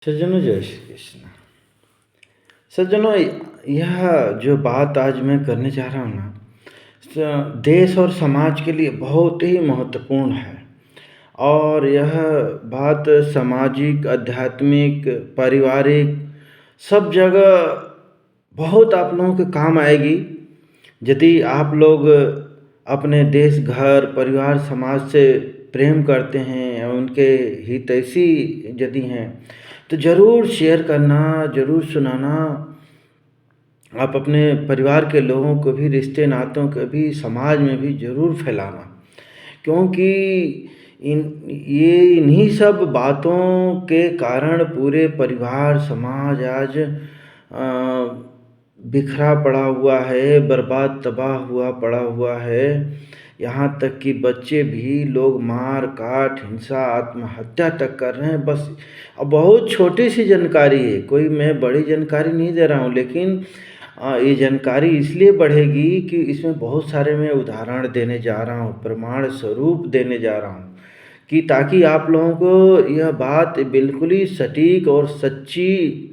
सज्जनों, जय श्री कृष्ण। सज्जनों, यह जो बात आज मैं करने जा रहा हूँ ना, देश और समाज के लिए बहुत ही महत्वपूर्ण है। और यह बात सामाजिक, आध्यात्मिक, पारिवारिक सब जगह बहुत आप लोगों के काम आएगी। यदि आप लोग अपने देश, घर, परिवार, समाज से प्रेम करते हैं और उनके हितैषी यदि हैं, तो ज़रूर शेयर करना, ज़रूर सुनाना। आप अपने परिवार के लोगों को भी, रिश्ते नातों को भी, समाज में भी ज़रूर फैलाना। क्योंकि इन्हीं सब बातों के कारण पूरे परिवार, समाज आज बिखरा पड़ा हुआ है, बर्बाद, तबाह हुआ पड़ा हुआ है। यहाँ तक कि बच्चे भी लोग मार काट, हिंसा, आत्महत्या तक कर रहे हैं। बस अब बहुत छोटी सी जानकारी है, कोई मैं बड़ी जानकारी नहीं दे रहा हूँ, लेकिन ये जानकारी इसलिए बढ़ेगी कि इसमें बहुत सारे मैं उदाहरण देने जा रहा हूँ, प्रमाण स्वरूप देने जा रहा हूँ, कि ताकि आप लोगों को यह बात बिल्कुल ही सटीक और सच्ची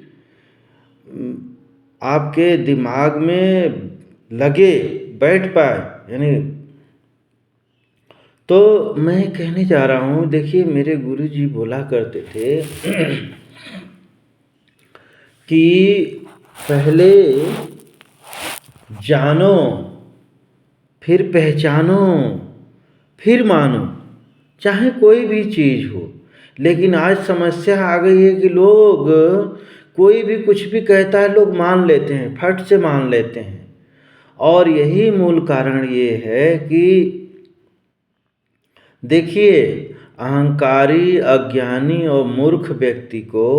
आपके दिमाग में लगे, बैठ पाए। यानी तो मैं कहने जा रहा हूँ, देखिए मेरे गुरुजी बोला करते थे कि पहले जानो, फिर पहचानो, फिर मानो, चाहे कोई भी चीज़ हो। लेकिन आज समस्या आ गई है कि लोग कोई भी कुछ भी कहता है, लोग मान लेते हैं, फट से मान लेते हैं। और यही मूल कारण ये है कि देखिए, अहंकारी, अज्ञानी और मूर्ख व्यक्ति को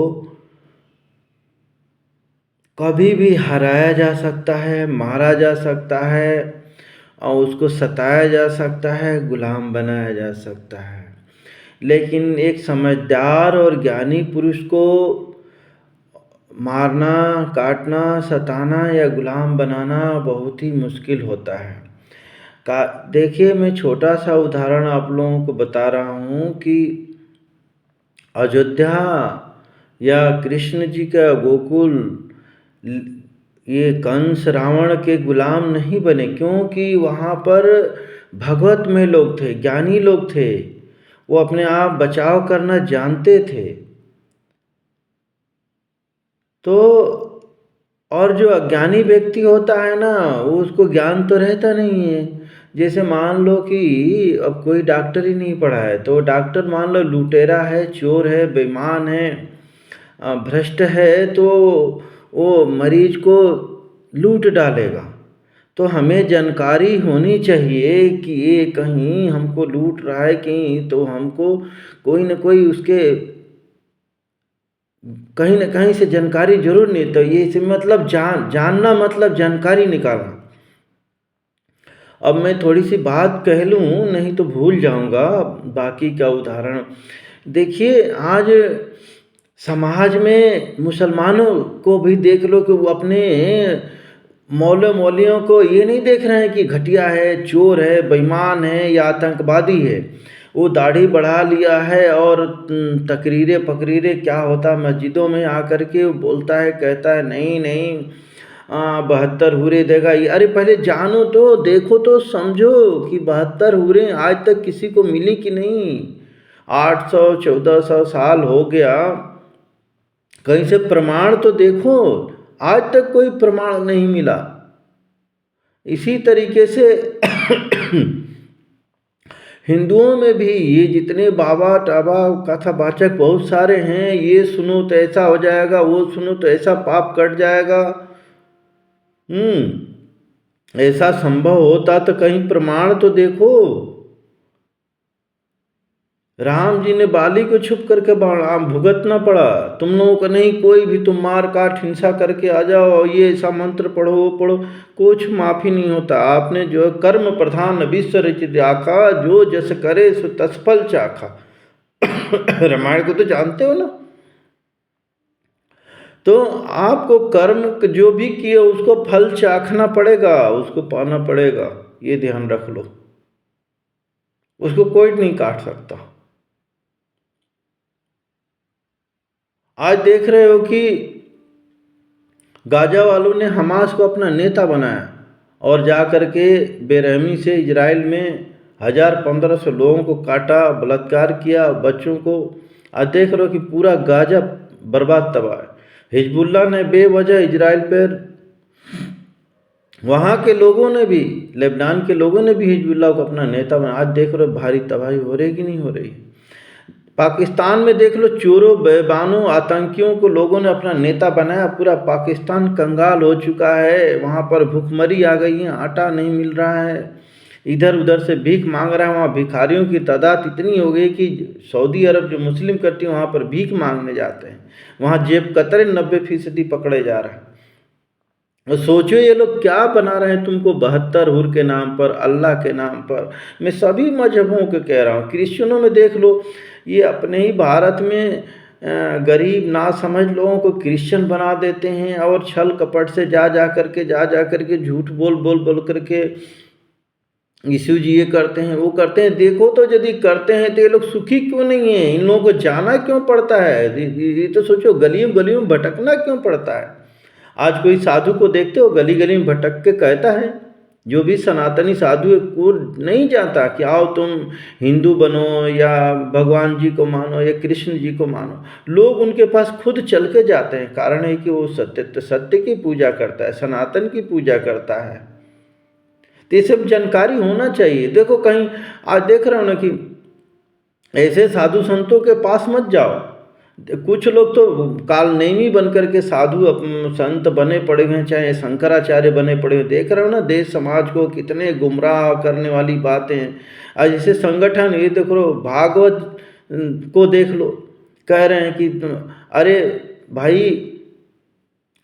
कभी भी हराया जा सकता है, मारा जा सकता है और उसको सताया जा सकता है, गुलाम बनाया जा सकता है। लेकिन एक समझदार और ज्ञानी पुरुष को मारना, काटना, सताना या गुलाम बनाना बहुत ही मुश्किल होता है। देखिए, मैं छोटा सा उदाहरण आप लोगों को बता रहा हूँ कि अयोध्या या कृष्ण जी का गोकुल, ये कंस, रावण के गुलाम नहीं बने, क्योंकि वहाँ पर भगवत में लोग थे, ज्ञानी लोग थे, वो अपने आप बचाव करना जानते थे। तो और जो अज्ञानी व्यक्ति होता है ना, वो उसको ज्ञान तो रहता नहीं है। जैसे मान लो कि अब कोई डॉक्टर ही नहीं पढ़ा है, तो डॉक्टर मान लो लुटेरा है, चोर है, बेईमान है, भ्रष्ट है, तो वो मरीज को लूट डालेगा। तो हमें जानकारी होनी चाहिए कि ये कहीं हमको लूट रहा है, कहीं तो हमको कोई न कोई उसके कहीं न कहीं से जानकारी जरूर नहीं। तो ये इसे मतलब जानना मतलब जानकारी निकालना। अब मैं थोड़ी सी बात कह लूँ, नहीं तो भूल जाऊँगा बाकी का उदाहरण। देखिए, आज समाज में मुसलमानों को भी देख लो कि वो अपने मौलवियों को ये नहीं देख रहे हैं कि घटिया है, चोर है, बेईमान है या आतंकवादी है। वो दाढ़ी बढ़ा लिया है और तकरीरें फकरीरें क्या होता है मस्जिदों में आकर के वो बोलता है, कहता है नहीं नहीं 72 हूरें देगा ये। अरे पहले जानो तो, देखो तो, समझो कि 72 हूरें आज तक किसी को मिली कि नहीं। 800 1400 साल हो गया, कहीं से प्रमाण तो देखो। आज तक कोई प्रमाण नहीं मिला। इसी तरीके से हिंदुओं में भी ये जितने बाबा टाबा कथावाचक बहुत सारे हैं, ये सुनो तो ऐसा हो जाएगा, वो सुनो तो ऐसा पाप कट जाएगा। ऐसा संभव होता तो कहीं प्रमाण तो देखो। राम जी ने बाली को छुप करके भुगतना पड़ा, तुम लोगों को नहीं। कोई भी तुम मार काट हिंसा करके आ जाओ और ये ऐसा मंत्र पढ़ो वो पढ़ो, कुछ माफी नहीं होता। आपने जो कर्म प्रधान विश्व रचित आखा, जो जस करे सो तत्फल चाखा। रामायण को तो जानते हो ना। तो आपको कर्म जो भी किए उसको फल चाखना पड़ेगा, उसको पाना पड़ेगा, ये ध्यान रख लो। उसको कोई नहीं काट सकता। आज देख रहे हो कि गाजा वालों ने हमास को अपना नेता बनाया और जा कर के बेरहमी से इजराइल में 1000-1500 लोगों को काटा, बलात्कार किया, बच्चों को। आज देख रहे हो कि पूरा गाजा बर्बाद तबाह है। हिजबुल्लाह ने बेवजह इजराइल पर, वहाँ के लोगों ने भी, लेबनान के लोगों ने भी हिजबुल्लाह को अपना नेता बनाया। आज देख रहे हो भारी तबाही हो रही कि नहीं हो रही। पाकिस्तान में देख लो, चोरों, बेईमानों, आतंकियों को लोगों ने अपना नेता बनाया। पूरा पाकिस्तान कंगाल हो चुका है, वहाँ पर भुखमरी आ गई है, आटा नहीं मिल रहा है, इधर उधर से भीख मांग रहा है। वहाँ भिखारियों की तादाद इतनी हो गई कि सऊदी अरब जो मुस्लिम कंट्री वहाँ पर भीख मांगने जाते हैं, वहाँ जेब कतरे 90% पकड़े जा रहे हैं। और सोचो ये लोग क्या बना रहे हैं तुमको, 72 हुर के नाम पर, अल्लाह के नाम पर। मैं सभी मजहबों के कह रहा हूँ। क्रिश्चियनों में देख लो, ये अपने ही भारत में गरीब ना समझ लोगों को क्रिश्चियन बना देते हैं और छल कपट से जा जा करके झूठ बोल करके यीशु जी ये करते हैं, वो करते हैं। देखो तो यदि करते हैं तो ये लोग सुखी क्यों नहीं है? इन लोगों को जाना क्यों पड़ता है? ये तो सोचो, गलियों गलियों में भटकना क्यों पड़ता है? आज कोई साधु को देखते हो गली गली में भटक के कहता है, जो भी सनातनी साधु है वो नहीं जानता कि आओ तुम हिंदू बनो या भगवान जी को मानो या कृष्ण जी को मानो। लोग उनके पास खुद चल के जाते हैं। कारण है कि वो सत्य की पूजा करता है, सनातन की पूजा करता है। तो ये सब जानकारी होना चाहिए। देखो कहीं आज देख रहा हूँ ना कि ऐसे साधु संतों के पास मत जाओ। कुछ लोग तो कालनेमी बन करके साधु संत बने पड़े हुए हैं, चाहे शंकराचार्य बने पड़े हुए। देख रहे हो ना देश समाज को कितने गुमराह करने वाली बातें हैं। आज जैसे संगठन, ये देख लो भागवत को देख लो, कह रहे हैं कि अरे भाई,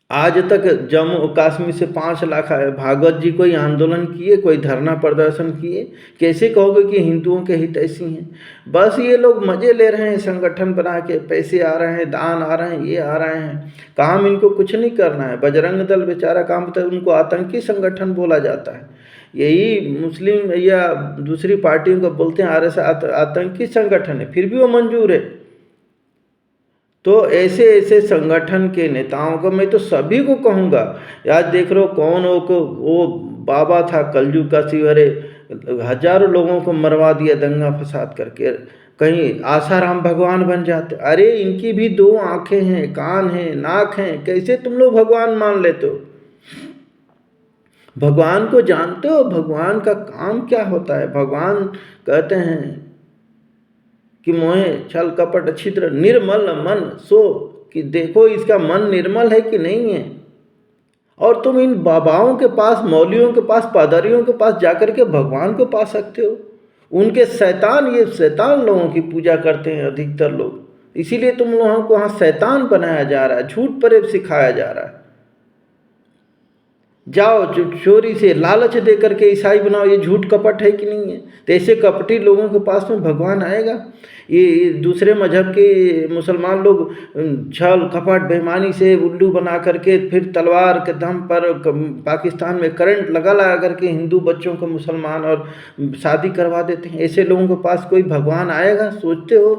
आज तक जम्मू कश्मीर से 5 लाख आए, भागवत जी कोई आंदोलन किए, कोई धरना प्रदर्शन किए? कैसे कहोगे कि हिंदुओं के हितैषी हैं? बस ये लोग मज़े ले रहे हैं, संगठन बना के पैसे आ रहे हैं, दान आ रहे हैं, ये आ रहे हैं। काम इनको कुछ नहीं करना है। बजरंग दल बेचारा काम करता है, उनको आतंकी संगठन बोला जाता है। यही मुस्लिम या दूसरी पार्टियों को बोलते हैं RSS आतंकी संगठन है, फिर भी वो मंजूर है। तो ऐसे ऐसे संगठन के नेताओं को मैं तो सभी को कहूँगा। आज देख रहे हो कौन वो बाबा था कलयुग का शिवहरे, हजारों लोगों को मरवा दिया दंगा फसाद करके। कहीं आसाराम भगवान बन जाते। अरे इनकी भी 2 आंखें हैं, कान हैं, नाक हैं, कैसे तुम लोग भगवान मान लेते हो? भगवान को जानते हो? भगवान का काम क्या होता है? भगवान कहते हैं कि मोहे छल कपट छिद्र निर्मल मन सो, कि देखो इसका मन निर्मल है कि नहीं है। और तुम इन बाबाओं के पास, मौलियों के पास, पादरियों के पास जाकर के भगवान को पा सकते हो। उनके शैतान, ये शैतान लोगों की पूजा करते हैं अधिकतर लोग, इसीलिए तुम लोगों को वहाँ शैतान बनाया जा रहा है, झूठ प्रेम सिखाया जा रहा है। जाओ चोरी से लालच दे करके ईसाई बनाओ, ये झूठ कपट है कि नहीं है? तो ऐसे कपटी लोगों के पास में भगवान आएगा? ये दूसरे मजहब के मुसलमान लोग छल कपट बेईमानी से उल्लू बना करके फिर तलवार के दम पर पाकिस्तान में करंट लगा करके हिंदू बच्चों को मुसलमान और शादी करवा देते हैं। ऐसे लोगों के पास कोई भगवान आएगा? सोचते हो?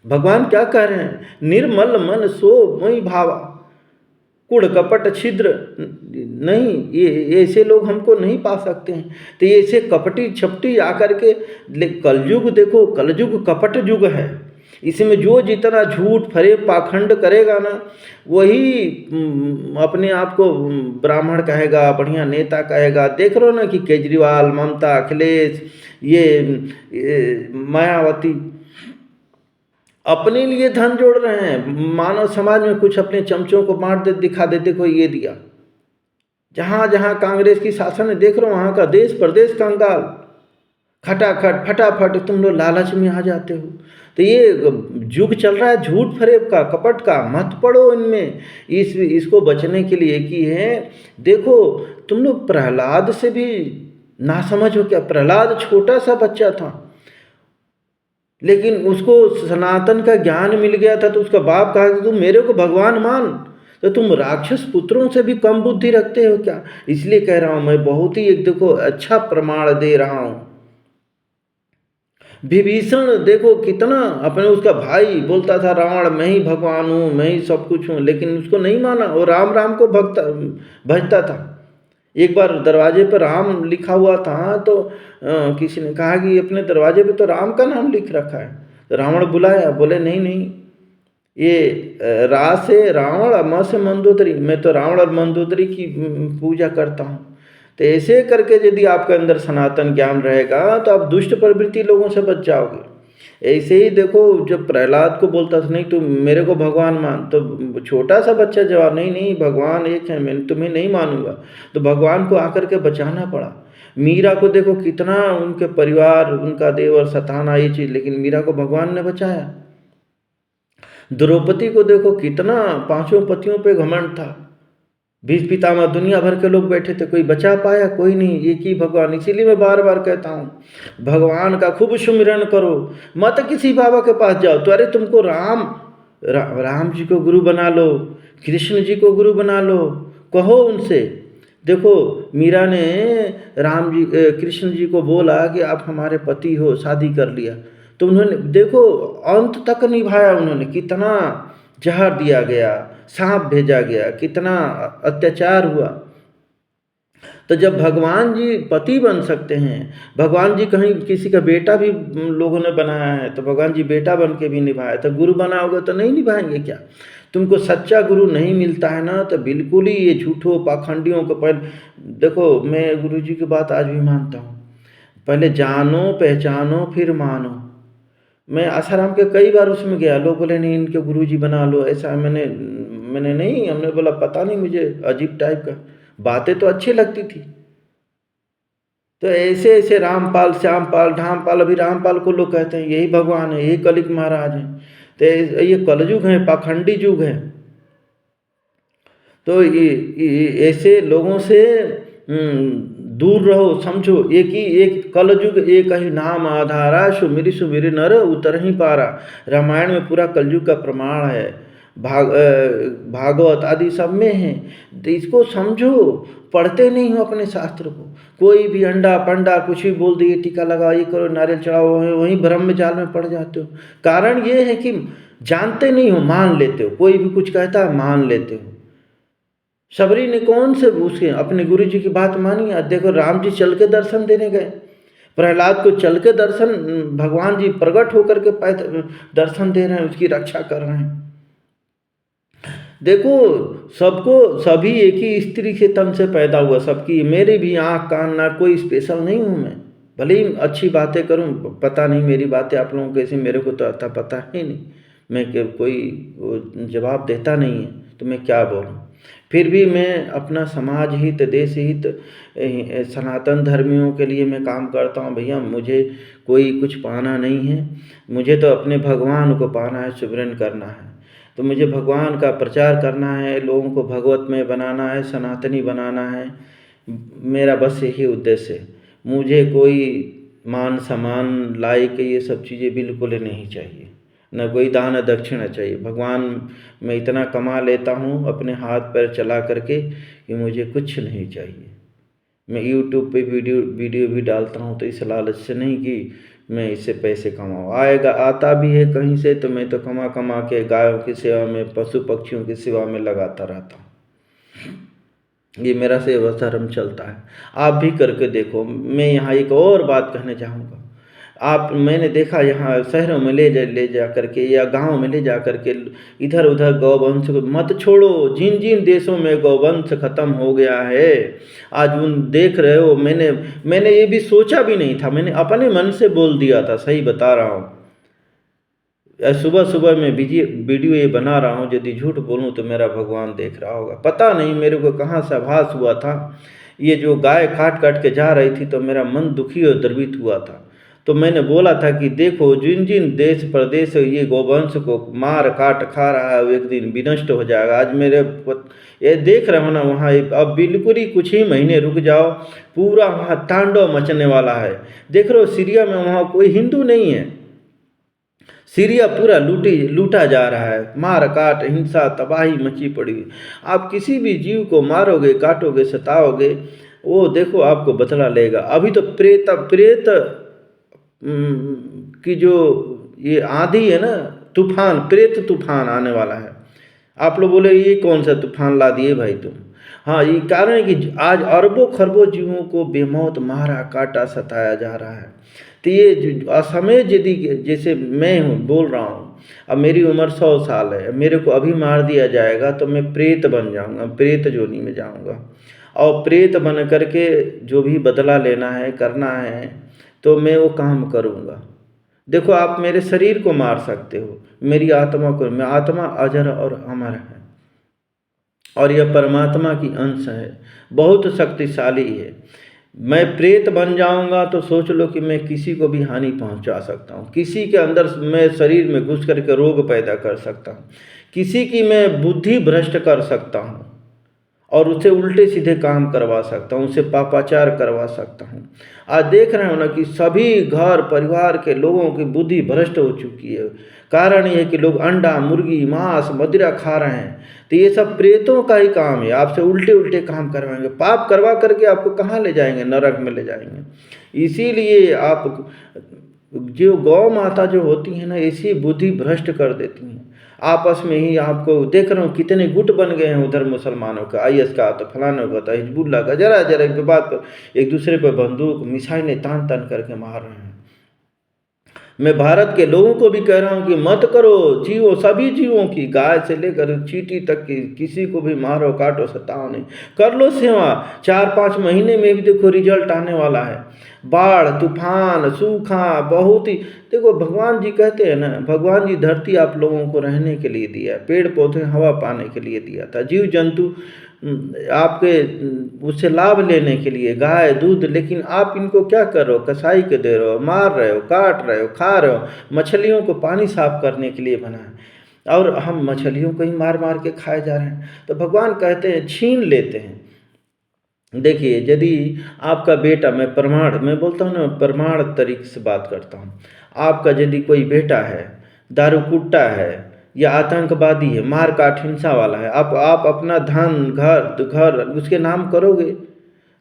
भगवान क्या कह रहे हैं? निर्मल मन सो मोहि भावा, कूड़ कपट छिद्र नहीं, ये ऐसे लोग हमको नहीं पा सकते हैं। तो ये ऐसे कपटी छपटी आकर के, कलयुग देखो, कलयुग कपट युग है। इसमें जो जितना झूठ फरेब पाखंड करेगा ना, वही अपने आप को ब्राह्मण कहेगा, बढ़िया नेता कहेगा। देख रहे हो ना कि केजरीवाल, ममता, अखिलेश, ये मायावती अपने लिए धन जोड़ रहे हैं। मानव समाज में कुछ अपने चमचों को बांट दे, दिखा देते कोई ये दिया। जहाँ जहाँ कांग्रेस की शासन है, देख रहे हो वहाँ का देश प्रदेश कंगाल, खटाखट फटाफट तुम लोग लालच में आ जाते हो। तो ये युग चल रहा है झूठ फरेब का, कपट का। मत पड़ो इनमें। इसको बचने के लिए की है। देखो तुम लोग प्रहलाद से भी ना समझ हो क्या? प्रहलाद छोटा सा बच्चा था, लेकिन उसको सनातन का ज्ञान मिल गया था। तो उसका बाप कहा कि तुम मेरे को भगवान मान, तो तुम राक्षस पुत्रों से भी कम बुद्धि रखते हो क्या? इसलिए कह रहा हूं मैं, बहुत ही एक देखो अच्छा प्रमाण दे रहा हूं। विभीषण देखो कितना अपने उसका भाई बोलता था रावण मैं ही भगवान हूँ, मैं ही सब कुछ हूँ, लेकिन उसको नहीं माना और राम राम को भजता था। एक बार दरवाजे पर राम लिखा हुआ था तो किसी ने कहा कि अपने दरवाजे पे तो राम का नाम लिख रखा है। तो रावण बुलाया, बोले नहीं नहीं, ये रा से रावण और म से मंदोदरी, मैं तो रावण और मंदोदरी की पूजा करता हूँ। तो ऐसे करके यदि आपके अंदर सनातन ज्ञान रहेगा तो आप दुष्ट प्रवृत्ति लोगों से बच जाओगे। ऐसे ही देखो, जब प्रहलाद को बोलता था नहीं तुम मेरे को भगवान मान, तो छोटा सा बच्चा जवाब नहीं नहीं भगवान एक है, मैं तुम्हें नहीं मानूंगा। तो भगवान को आकर के बचाना पड़ा। मीरा को देखो कितना उनके परिवार, उनका देवर सताना ये चीज़, लेकिन मीरा को भगवान ने बचाया। द्रौपदी को देखो कितना पांचों पतियों पे घमंड था, भीष्म पितामह दुनिया भर के लोग बैठे थे, कोई बचा पाया? कोई नहीं, एक ही भगवान। इसीलिए मैं बार बार कहता हूँ भगवान का खूब सुमिरन करो, मत किसी बाबा के पास जाओ। तो अरे तुमको राम जी को गुरु बना लो, कृष्ण जी को गुरु बना लो, कहो उनसे। देखो मीरा ने कृष्ण जी को बोला कि आप हमारे पति हो, शादी कर लिया, तो उन्होंने देखो अंत तक निभाया। उन्होंने कितना जहर दिया गया, सांप भेजा गया, कितना अत्याचार हुआ। तो जब भगवान जी पति बन सकते हैं, भगवान जी कहीं किसी का बेटा भी लोगों ने बनाया है, तो भगवान जी बेटा बन के भी निभाया, तो गुरु बनाओगे तो नहीं निभाएंगे क्या? तुमको सच्चा गुरु नहीं मिलता है ना, तो बिल्कुल ही ये झूठों पाखंडियों को देखो, मैं गुरु जी की बात आज भी मानता हूँ, पहले जानो पहचानो फिर मानो। मैं आसाराम के कई बार उसमें गया, लोग बोले नहीं इनके गुरुजी बना लो, ऐसा मैंने नहीं, हमने बोला पता नहीं, मुझे अजीब टाइप का बातें तो अच्छी लगती थी। तो ऐसे ऐसे रामपाल, श्यामपाल, ढामपाल, अभी रामपाल को लोग कहते हैं यही भगवान है, यही कलिक महाराज है। तो ये कलयुग है, पाखंडी युग है। तो ये ऐसे लोगों से दूर रहो। समझो एक कलयुग एक ही नाम आधारा, सुमिरि नर उतर ही पारा। रामायण में पूरा कलयुग का प्रमाण है, भागवत आदि सब में है। तो इसको समझो, पढ़ते नहीं हो अपने शास्त्र को, कोई भी अंडा पंडा कुछ भी बोल दिए, टीका लगाओ, ये करो, नारियल चढ़ाओ, वहीं भ्रम में जाल में पड़ जाते हो। कारण ये है कि जानते नहीं हो, मान लेते हो, कोई भी कुछ कहता है मान लेते हो। सबरी ने कौन से उसके अपने गुरु जी की बात मानी? आज देखो राम जी चल के दर्शन देने गए, प्रहलाद को चल के दर्शन, भगवान जी प्रकट होकर के दर्शन दे रहे हैं, उसकी रक्षा कर रहे हैं। देखो सबको, सभी एक ही स्त्री के तन से पैदा हुआ, सबकी, मेरी भी आँख कान नाक, कोई स्पेशल नहीं हूँ मैं। भले ही अच्छी बातें करूँ, पता नहीं मेरी बातें आप लोगों को कैसी, मेरे को तो आता पता ही नहीं, मैं कोई जवाब देता नहीं है, तो मैं क्या बोलूँ। फिर भी मैं अपना समाज हित, देश हित, सनातन धर्मियों के लिए मैं काम करता हूँ। भैया मुझे कोई कुछ पाना नहीं है, मुझे तो अपने भगवान को पाना है, सुमिरन करना है। तो मुझे भगवान का प्रचार करना है, लोगों को भगवतमय बनाना है, सनातनी बनाना है, मेरा बस यही उद्देश्य है। मुझे कोई मान सम्मान लायक ये सब चीज़ें बिल्कुल नहीं चाहिए, न कोई दान दक्षिणा चाहिए। भगवान मैं इतना कमा लेता हूँ अपने हाथ पैर चला करके कि मुझे कुछ नहीं चाहिए। मैं यूट्यूब पे वीडियो भी डालता हूँ तो इस लालच से नहीं कि मैं इससे पैसे कमाऊँ, आएगा आता भी है कहीं से, तो मैं तो कमा के गायों की सेवा में, पशु पक्षियों की सेवा में लगाता रहता हूँ। ये मेरा सेवा धर्म चलता है, आप भी करके देखो। मैं यहाँ एक और बात कहना चाहूँगा, मैंने देखा यहाँ शहरों में ले जा करके या गांव में ले जा करके इधर उधर गौवंश को मत छोड़ो। जिन जिन देशों में गौवंश खत्म हो गया है, आज उन देख रहे हो, मैंने ये भी सोचा भी नहीं था, मैंने अपने मन से बोल दिया था, सही बता रहा हूँ। सुबह सुबह मैं वीडियो ये बना रहा हूँ, यदि झूठ बोलूँ तो मेरा भगवान देख रहा होगा। पता नहीं मेरे को कहाँ से आभास हुआ था, ये जो गाय काट काट के जा रही थी तो मेरा मन दुखी और द्रवित हुआ था। तो मैंने बोला था कि देखो जिन जिन देश प्रदेश ये गौवंश को मार काट खा रहा है, वो एक दिन विनष्ट हो जाएगा। आज ये देख रहे हो ना वहाँ, अब बिल्कुल ही कुछ ही महीने रुक जाओ, पूरा वहाँ तांडव मचने वाला है। देख रहे हो सीरिया में, वहाँ कोई हिंदू नहीं है, सीरिया पूरा लूटा जा रहा है, मार काट हिंसा तबाही मची पड़ी। आप किसी भी जीव को मारोगे, काटोगे, सताओगे, वो देखो आपको बदला लेगा। अभी तो प्रेत कि जो ये आंधी है ना, तूफान, प्रेत तूफान आने वाला है। आप लोग बोले ये कौन सा तूफान ला दिए भाई तुम। हाँ, ये कारण है कि आज अरबों खरबों जीवों को बेमौत मारा काटा सताया जा रहा है। तो ये असमय यदि जैसे मैं हूँ बोल रहा हूँ, अब मेरी उम्र 100 साल है, मेरे को अभी मार दिया जाएगा तो मैं प्रेत बन जाऊँगा, प्रेत जोनी में जाऊँगा, और प्रेत बन करके जो भी बदला लेना है करना है तो मैं वो काम करूँगा। देखो, आप मेरे शरीर को मार सकते हो, मेरी आत्मा को, मैं आत्मा अजर और अमर है, और यह परमात्मा की अंश है, बहुत शक्तिशाली है। मैं प्रेत बन जाऊंगा तो सोच लो कि मैं किसी को भी हानि पहुंचा सकता हूं, किसी के अंदर मैं शरीर में घुस करके रोग पैदा कर सकता हूं, किसी की मैं बुद्धि भ्रष्ट कर सकता हूं और उसे उल्टे सीधे काम करवा सकता हूँ, उसे पापाचार करवा सकता हूँ। आज देख रहे हो ना कि सभी घर परिवार के लोगों की बुद्धि भ्रष्ट हो चुकी है। कारण ये है कि लोग अंडा, मुर्गी, मांस, मदिरा खा रहे हैं। तो ये सब प्रेतों का ही काम है, आपसे उल्टे उल्टे काम करवाएंगे, पाप करवा करके आपको कहाँ ले जाएंगे, नरक में ले जाएंगे। इसीलिए आप जो गौ माता जो होती है ना, ऐसी बुद्धि भ्रष्ट कर देती हैं। आपस में ही आपको देख रहा हूँ कितने गुट बन गए हैं उधर मुसलमानों का, आईएस का तो फलाने का तो हिजबुल्ला का, जरा जरा एक बात पर एक दूसरे पर बंदूक मिसाइलें तान तान करके मार रहे हैं। मैं भारत के लोगों को भी कह रहा हूँ कि मत करो, जीवो, सभी जीवों की, गाय से लेकर चींटी तक की, किसी को भी मारो काटो सताओ नहीं, कर लो सेवा। 4-5 महीने में भी देखो रिजल्ट आने वाला है। बाढ़, तूफान, सूखा, बहुत ही, देखो भगवान जी कहते हैं ना, भगवान जी धरती आप लोगों को रहने के लिए दिया, पेड़ पौधे हवा पाने के लिए दिया था, जीव जंतु आपके उससे लाभ लेने के लिए, गाय दूध, लेकिन आप इनको क्या कर रहे हो, कसाई के दे रहे हो, मार रहे हो, काट रहे हो, खा रहे हो। मछलियों को पानी साफ करने के लिए बना है और हम मछलियों को ही मार मार के खाए जा रहे हैं। तो भगवान कहते हैं छीन लेते हैं। देखिए, यदि आपका बेटा, मैं बोलता हूँ ना, प्रमाण तरीके से बात करता हूँ। आपका यदि कोई बेटा है, दारू कुट्टा है या आतंकवादी है, मार काट हिंसा वाला है, आप अपना धन घर घर उसके नाम करोगे।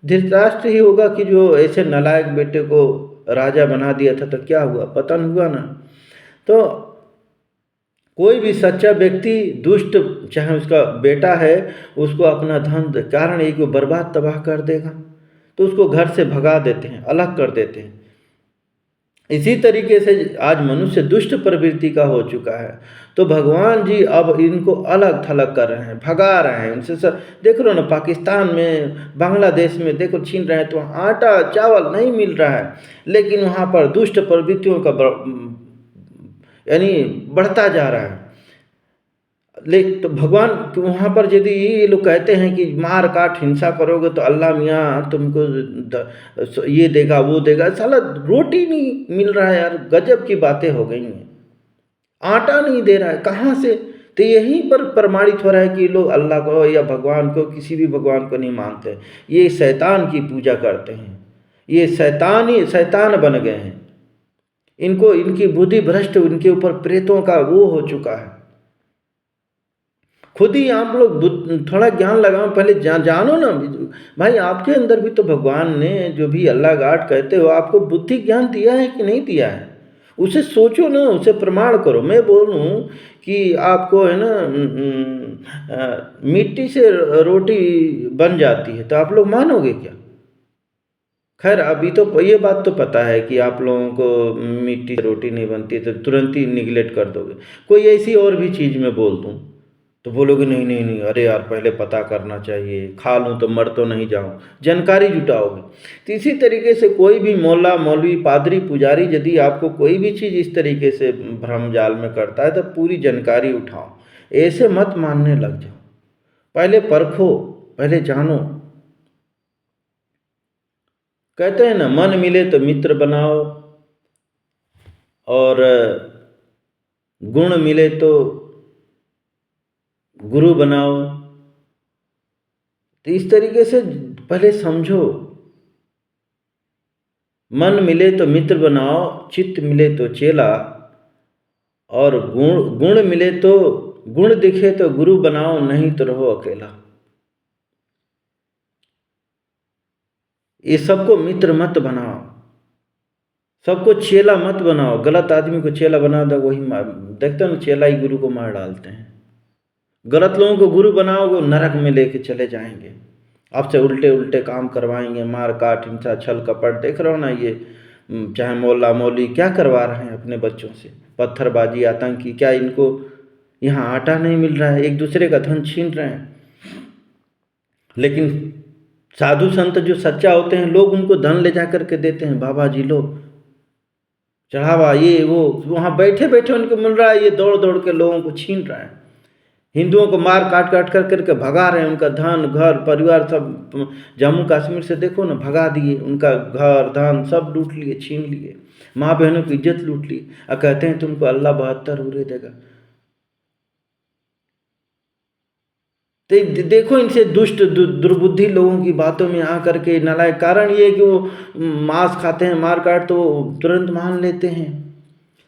धृतराष्ट्र ही होगा कि जो ऐसे नालायक बेटे को राजा बना दिया था, तो क्या हुआ, पतन हुआ ना। तो कोई भी सच्चा व्यक्ति दुष्ट, चाहे उसका बेटा है, उसको अपना धन कारण एक वो बर्बाद तबाह कर देगा, तो उसको घर से भगा देते हैं, अलग कर देते हैं। इसी तरीके से आज मनुष्य दुष्ट प्रवृत्ति का हो चुका है, तो भगवान जी अब इनको अलग थलग कर रहे हैं, भगा रहे हैं उनसे। सर देख लो ना, पाकिस्तान में, बांग्लादेश में देखो छीन रहे हैं, तो आटा चावल नहीं मिल रहा है, लेकिन वहाँ पर दुष्ट प्रवृत्तियों का यानी बढ़ता जा रहा है। तो भगवान वहाँ पर यदि ये लोग कहते हैं कि मार काट हिंसा करोगे तो अल्लाह मियाँ तुमको ये देगा वो देगा, साला रोटी नहीं मिल रहा है यार, गजब की बातें हो गई हैं। आटा नहीं दे रहा है, कहाँ से? तो यहीं पर प्रमाणित हो रहा है कि लोग अल्लाह को या भगवान को, किसी भी भगवान को नहीं मानते, ये शैतान की पूजा करते हैं, ये शैतान बन गए हैं। इनको, इनकी बुद्धि भ्रष्ट, इनके ऊपर प्रेतों का वो हो चुका है। खुद ही आप लोग थोड़ा ज्ञान लगाओ, पहले जानो ना भाई, आपके अंदर भी तो भगवान ने, जो भी अल्लाह गाड कहते हो, आपको बुद्धि ज्ञान दिया है कि नहीं दिया है? उसे सोचो ना, उसे प्रमाण करो। मैं बोलूं कि आपको है ना, मिट्टी से रोटी बन जाती है, तो आप लोग मानोगे क्या? खैर, अभी तो ये बात तो पता है कि आप लोगों को मिट्टी से रोटी नहीं बनती है, तो तुरंत ही निगलेक्ट कर दोगे। कोई ऐसी और भी चीज़ मैं बोल दूँ तो बोलोगे नहीं नहीं नहीं, अरे यार पहले पता करना चाहिए, खा लूँ तो मर तो नहीं जाऊँ, जानकारी जुटाओगे। तो इसी तरीके से कोई भी मोल्ला, मौलवी, पादरी, पुजारी यदि आपको कोई भी चीज़ इस तरीके से भ्रम जाल में करता है, तो पूरी जानकारी उठाओ, ऐसे मत मानने लग जाओ। पहले परखो, पहले जानो। कहते हैं ना, मन मिले तो मित्र बनाओ और गुण मिले तो गुरु बनाओ। तो इस तरीके से पहले समझो, मन मिले तो मित्र बनाओ, चित्त मिले तो चेला, और गुण मिले तो, गुण दिखे तो गुरु बनाओ, नहीं तो रहो अकेला। ये सबको मित्र मत बनाओ, सबको चेला मत बनाओ, गलत आदमी को चेला बना दो, वही देखते हो ना, चेला ही गुरु को मार डालते हैं। गलत लोगों को गुरु बनाओगे नरक में लेके चले जाएंगे, आपसे उल्टे उल्टे काम करवाएंगे, मार काट हिंसा छल कपट। देख रहे हो ना ये चाहे मौला मौली क्या करवा रहे हैं अपने बच्चों से, पत्थरबाजी आतंकी। क्या इनको यहाँ आटा नहीं मिल रहा है? एक दूसरे का धन छीन रहे हैं। लेकिन साधु संत जो सच्चा होते हैं, लोग उनको धन ले जा करके देते हैं, बाबा जी लो चढ़ावा, ये वो, वहाँ बैठे बैठे उनको मिल रहा है, ये दौड़ दौड़ के लोगों को छीन रहा है। हिंदुओं को मार काट काट कर करके भगा रहे हैं, उनका धन घर परिवार सब। जम्मू कश्मीर से देखो ना, भगा दिए, उनका घर धन सब लूट लिए, छीन लिए, माँ बहनों की इज्जत लूट ली, और कहते हैं तुमको अल्लाह 72 उरे देगा। देखो इनसे दुष्ट दुर्बुद्धि लोगों की बातों में आ करके नालायक। कारण ये है कि वो मांस खाते हैं, मार काट, तो वो तुरंत मान लेते हैं।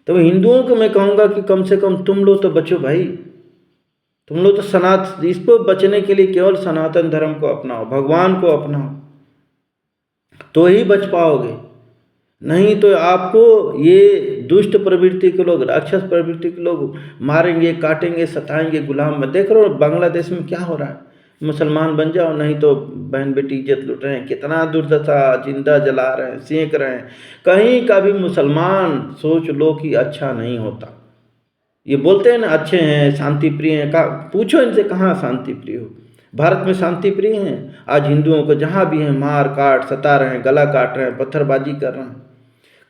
तो हिंदुओं को मैं कहूँगा कि कम से कम तुम लोग तो बचो भाई, तुम लोग तो इसको बचने के लिए केवल सनातन धर्म को अपनाओ, भगवान को अपनाओ, तो ही बच पाओगे। नहीं तो आपको ये दुष्ट प्रवृत्ति के लोग, राक्षस प्रवृत्ति के लोग मारेंगे, काटेंगे, सताएंगे, गुलाम में। देख रहे हो बांग्लादेश में क्या हो रहा है, मुसलमान बन जाओ नहीं तो बहन बेटी इज्जत लूट रहे हैं, कितना दुर्दशा, जिंदा जला रहे हैं, सेंक रहे हैं। कहीं का भी मुसलमान सोच लो कि अच्छा नहीं होता। ये बोलते हैं ना अच्छे हैं, शांति प्रिय हैं, पूछो इनसे कहाँ शांति प्रिय हो? भारत में शांति प्रिय हैं? आज हिंदुओं को जहाँ भी हैं मार काट, सता रहे हैं, गला काट रहे हैं, पत्थरबाजी कर रहे हैं,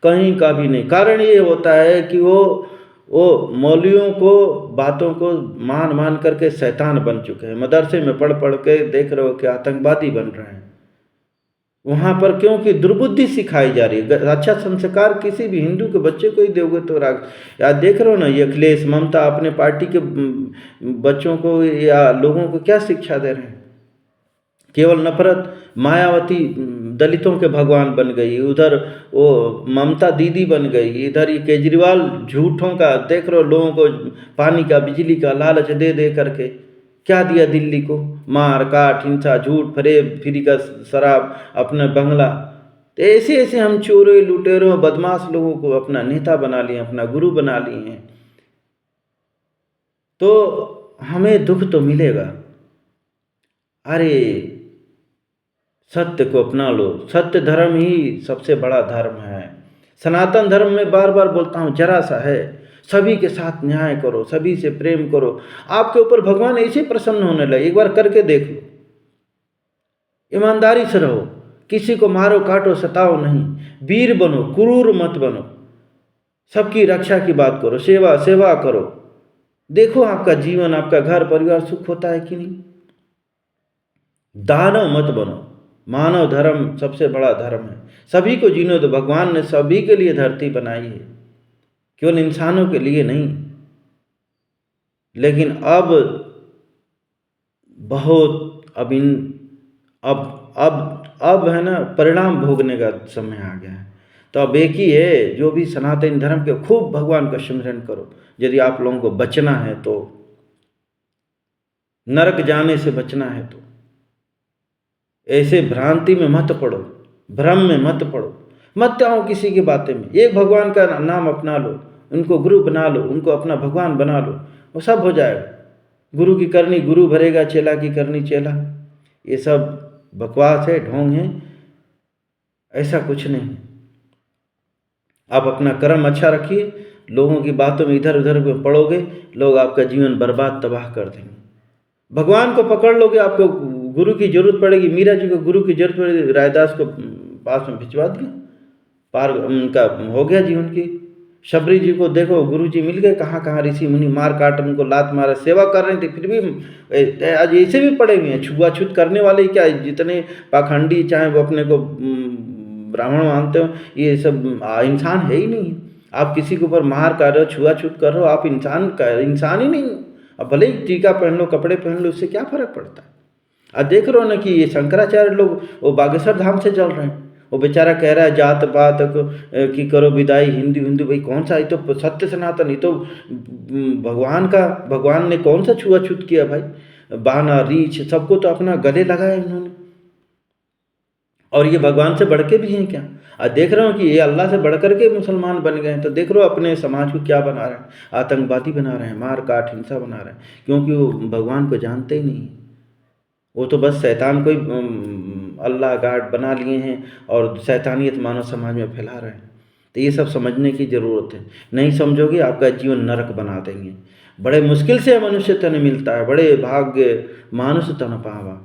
कहीं का भी नहीं। कारण ये होता है कि वो मौलवियों को बातों को मान मान करके शैतान बन चुके हैं। मदरसे में पढ़ पढ़ के देख रहे हो कि आतंकवादी बन रहे हैं वहाँ पर, क्योंकि दुर्बुद्धि सिखाई जा रही है। अच्छा संस्कार किसी भी हिंदू के बच्चे को ही दोगे तो यार देख रहे हो ना, ये अखिलेश ममता अपने पार्टी के बच्चों को या लोगों को क्या शिक्षा दे रहे हैं? केवल नफरत। मायावती दलितों के भगवान बन गई, उधर वो ममता दीदी बन गई, इधर ये केजरीवाल झूठों का, देख रहे हो लोगों को पानी का बिजली का लालच दे दे करके क्या दिया दिल्ली को, मार काट हिंसा झूठ फरेब फ्री का शराब अपना बंगला। तो ऐसे ऐसे हम चोरों लुटेरों बदमाश लोगों को अपना नेता बना लिए, अपना गुरु बना लिए हैं। तो हमें दुख तो मिलेगा। अरे सत्य को अपना लो, सत्य धर्म ही सबसे बड़ा धर्म है। सनातन धर्म में बार बार बोलता हूँ जरा सा है, सभी के साथ न्याय करो, सभी से प्रेम करो, आपके ऊपर भगवान ऐसे प्रसन्न होने लगे। एक बार करके देख लो, ईमानदारी से रहो, किसी को मारो काटो सताओ नहीं, वीर बनो, क्रूर मत बनो, सबकी रक्षा की बात करो, सेवा सेवा करो। देखो आपका जीवन, आपका घर परिवार सुख होता है कि नहीं। दानव मत बनो, मानव धर्म सबसे बड़ा धर्म है। सभी को जीने दो, भगवान ने सभी के लिए धरती बनाई है, केवल इंसानों के लिए नहीं। लेकिन अब बहुत अब है ना, परिणाम भोगने का समय आ गया है। तो अब एक ही है, जो भी सनातन धर्म के खूब भगवान का स्मरण करो, यदि आप लोगों को बचना है तो, नरक जाने से बचना है तो। ऐसे भ्रांति में मत पड़ो, भ्रम में मत पड़ो, मत आओ किसी की बातें में। एक भगवान का नाम अपना लो, उनको गुरु बना लो, उनको अपना भगवान बना लो, वो सब हो जाएगा। गुरु की करनी गुरु भरेगा, चेला की करनी चेला। ये सब बकवास है, ढोंग है, ऐसा कुछ नहीं। आप अपना कर्म अच्छा रखिए, लोगों की बातों में इधर उधर में पड़ोगे, लोग आपका जीवन बर्बाद तबाह कर देंगे। भगवान को पकड़ लोगे, आपको गुरु की जरूरत पड़ेगी। मीरा जी को गुरु की जरूरत पड़ेगी, रायदास को पास में भिजवा दिया, पार उनका हो गया जीवन की। शबरी जी को देखो, गुरु जी मिल गए, कहाँ कहाँ ऋषि मुनि मार काट उनको लात मारा, सेवा कर रहे थे, फिर भी आज ऐसे भी पड़े हुए हैं। छुआछूत करने वाले क्या, जितने पाखंडी चाहे वो अपने को ब्राह्मण मानते हो, ये सब इंसान है ही नहीं। आप किसी के ऊपर मार कर रहे हो, छुआछूत कर रहे हो, आप इंसान ही नहीं। अब भले ही टीका पहन लो, कपड़े पहन लो, उससे क्या फर्क पड़ता है। अब देख रहे हो ना कि ये शंकराचार्य लोग वो बागेश्वर धाम से चल रहे हैं, वो बेचारा कह रहा है जात पात की करो विदाई, हिंदू हिंदू। भाई कौन सा, ये तो सत्य सनातन, ये तो भगवान ने कौन सा छुआछूत किया भाई। बाना रीछ सबको तो अपना गले लगाया इन्होंने। और ये भगवान से बढ़ के भी हैं क्या? देख रहा हूँ कि ये अल्लाह से बढ़ कर के मुसलमान बन गए हैं, तो देख रहे हो अपने समाज को क्या बना रहे हैं, आतंकवादी बना रहे हैं, मार काट हिंसा बना रहे हैं, क्योंकि वो भगवान को जानते ही नहीं। वो तो बस शैतान को ही अल्लाह गाड बना लिए हैं और शैतानियत मानव समाज में फैला रहे हैं। तो ये सब समझने की ज़रूरत है। नहीं समझोगे आपका जीवन नरक बना देंगे। बड़े मुश्किल से मनुष्य तन मिलता है, बड़े भाग्य मानुष तन पावा।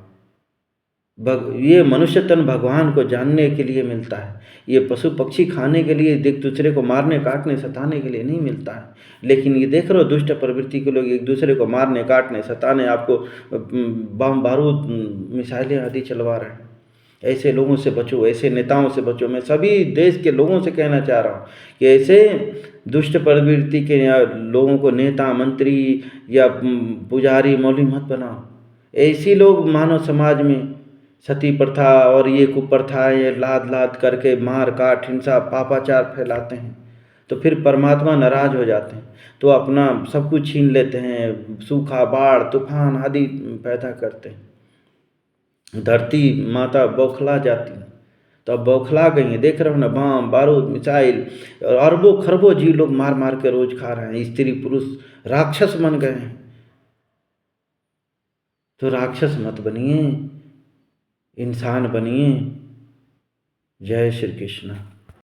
ये मनुष्य तन भगवान को जानने के लिए मिलता है। ये पशु पक्षी खाने के लिए, एक दूसरे को मारने काटने सताने के लिए नहीं मिलता है। लेकिन ये देख रहे हो दुष्ट प्रवृत्ति के लोग एक दूसरे को मारने काटने सताने, आपको बम बारूद मिसाइलें आदि चलवा रहे हैं। ऐसे लोगों से बचो, ऐसे नेताओं से बचो। मैं सभी देश के लोगों से कहना चाह रहा हूँ कि ऐसे दुष्ट प्रवृत्ति के लोगों को नेता मंत्री या पुजारी मौलवी मत बनाओ। ऐसी लोग मानव समाज में सती प्रथा और ये कुप्रथाएं ये लाद लाद करके मार काट हिंसा पापाचार फैलाते हैं, तो फिर परमात्मा नाराज हो जाते हैं, तो अपना सब कुछ छीन लेते हैं, सूखा बाढ़ तूफान आदि पैदा करते हैं, धरती माता बौखला जाती है। तो अब बौखला गई हैं, देख रहे हो ना, बम बारूद मिसाइल और अरबों खरबों जीव लोग मार मार के रोज खा रहे हैं, स्त्री पुरुष राक्षस बन गए हैं। तो राक्षस मत बनिए, इंसान बनिए। जय श्री कृष्ण।